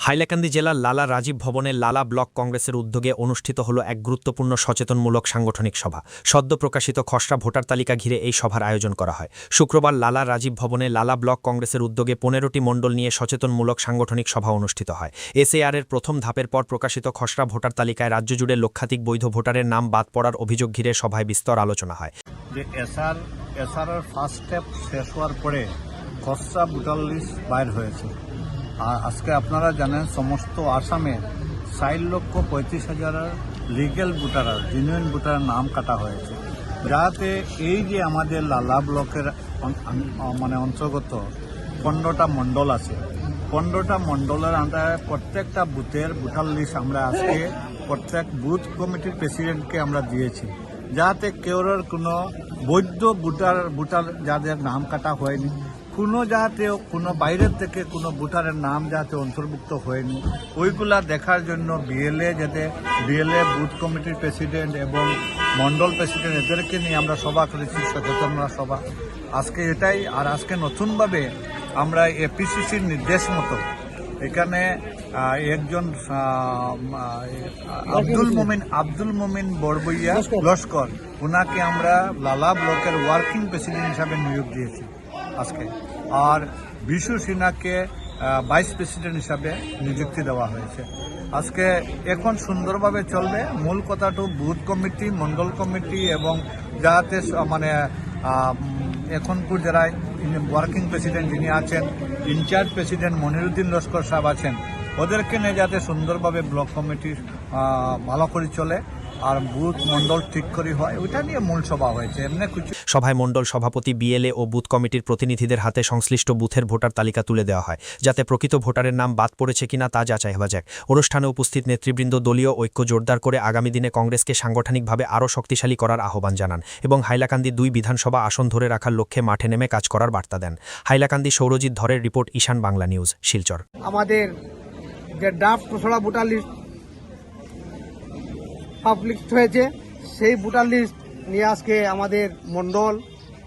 হাইলাকান্দি জেলার লালা রাজীব ভবনে লালা ব্লক কংগ্রেসের উদ্যোগে অনুষ্ঠিত হল এক গুরুত্বপূর্ণ সচেতনমূলক সাংগঠনিক সভা। সদ্য প্রকাশিত খসড়া ভোটার তালিকা ঘিরে এই সভার আয়োজন করা হয়। শুক্রবার লালা রাজীব ভবনে লালা ব্লক কংগ্রেসের উদ্যোগে 15টি মণ্ডল নিয়ে সচেতনমূলক সাংগঠনিক সভা অনুষ্ঠিত হয়। এসএআরের প্রথম ধাপের পর প্রকাশিত খসড়া ভোটার তালিকায় রাজ্য জুড়ে লক্ষাধিক বৈধ ভোটারের নাম বাদ পড়ার অভিযোগ ঘিরে সভায় বিস্তর আলোচনা হয়। এসআর ফার্স্ট স্টেপ শেষ হওয়ার পরে খসড়া ভোটার লিস্ট বাইর হয়েছে। আর আজকে আপনারা জানেন সমস্ত আসামে 4,35,000 লিগ্যাল ভোটার, জেনুইন ভোটারের নাম কাটা হয়েছে, যাতে এই যে আমাদের লালা ব্লকের অন্তর্গত 15টা মণ্ডল আছে, 15টা মণ্ডলের আন্ডারে প্রত্যেকটা বুথের ভোটার লিস্ট আমরা আজকে প্রত্যেক বুথ কমিটির প্রেসিডেন্টকে আমরা দিয়েছি, যাতে কেউর কোনো বৈধ ভোটার যাদের নাম কাটা হয়নি, কোনো বাইরের থেকে কোনো ভোটারের নাম যাতে অন্তর্ভুক্ত হয়নি, ওইগুলা দেখার জন্য বিএলএ বুথ কমিটির প্রেসিডেন্ট এবং মন্ডল প্রেসিডেন্ট এদেরকে নিয়ে আমরা সভা করেছি, সচেতনতা সভা আজকে এটাই। আর আজকে নতুনভাবে আমরা এপিসিসির নির্দেশ মতো এখানে একজন আব্দুল মোমিন বড়বইয়া লস্কর, ওনাকে আমরা লালা ব্লকের ওয়ার্কিং প্রেসিডেন্ট হিসাবে নিয়োগ দিয়েছি আজকে। আর বিশু সিনহাকে ভাইস প্রেসিডেন্ট হিসাবে নিযুক্তি দেওয়া হয়েছে। আজকে এখন সুন্দরভাবে চলবে। মূল কথাটো বুথ কমিটি, মন্ডল কমিটি এবং যাতে এখনকার যারা ওয়ার্কিং প্রেসিডেন্ট যিনি আছেন, ইনচার্জ প্রেসিডেন্ট মনিরুদ্দিন লস্কর সাহেব আছেন, ওদেরকে নিয়ে যাতে সুন্দরভাবে ব্লক কমিটি ভালো করে চলে আর বুথ মন্ডল ঠিক করে হয়, ওইটা নিয়ে মূল সভা হয়েছে। সভায় মন্ডল সভাপতি, বিএলএ ও বুথ কমিটির প্রতিনিধিদের হাতে সংশ্লিষ্ট বুথের ভোটার তালিকা তুলে দেওয়া হয়, যাতে প্রকৃত ভোটারের নাম বাদ পড়েছে কিনা তা যাচাই হওয়া যায়। অনুষ্ঠানে উপস্থিত নেতৃবৃন্দ দলীয় ঐক্য জোরদার করে আগামী দিনে কংগ্রেসকে সাংগঠনিকভাবে আরও শক্তিশালী করার আহ্বান জানান এবং হাইলাকান্দি 2 বিধানসভা আসন ধরে রাখার লক্ষ্যে মাঠে নেমে কাজ করার বার্তা দেন। হাইলাকান্দি সৌরজিৎ ধরের রিপোর্ট, ঈশান বাংলা নিউজ, শিলচর। আমাদের যে ড্রাফট খসড়া ভোটার লিস্ট পাবলিক হয়েছে, সেই ভোটার লিস্ট নিয়ে আজকে আমাদের মণ্ডল,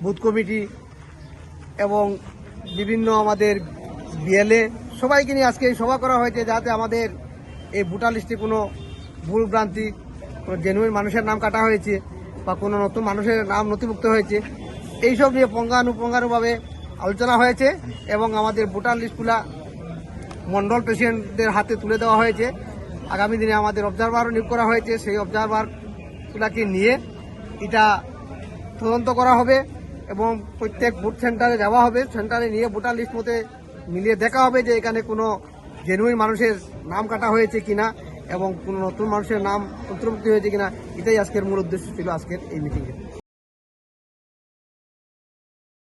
বুথ কমিটি এবং বিভিন্ন আমাদের বিএলএ সবাইকে নিয়ে আজকে এই সভা করা হয়েছে, যাতে আমাদের এই ভোটার লিস্টে কোনো ভুল ভ্রান্তি, কোনো জেনুইন মানুষের নাম কাটা হয়েছে বা কোনো নতুন মানুষের নাম নথিভুক্ত হয়েছে, এইসব নিয়ে পুঙ্খানুপুঙ্খানুভাবে আলোচনা হয়েছে এবং আমাদের ভোটার লিস্টগুলা মণ্ডল প্রেসিডেন্টদের হাতে তুলে দেওয়া হয়েছে। আগামী দিনে আমাদের অবজারভারও নিয়োগ করা হয়েছে, সেই অবজারভারগুলোকে নিয়ে এটা তদন্ত করা হবে এবং প্রত্যেক বুথ সেন্টারে যাওয়া হবে, সেন্টারে নিয়ে ভোটার লিস্ট মতে মিলিয়ে দেখা হবে যে এখানে কোনো জেনুইন মানুষের নাম কাটা হয়েছে কিনা এবং কোনো নতুন মানুষের নাম অন্তর্ভুক্ত হয়েছে কিনা। এটাই আজকের মূল উদ্দেশ্য ছিল আজকের এই মিটিংয়ে।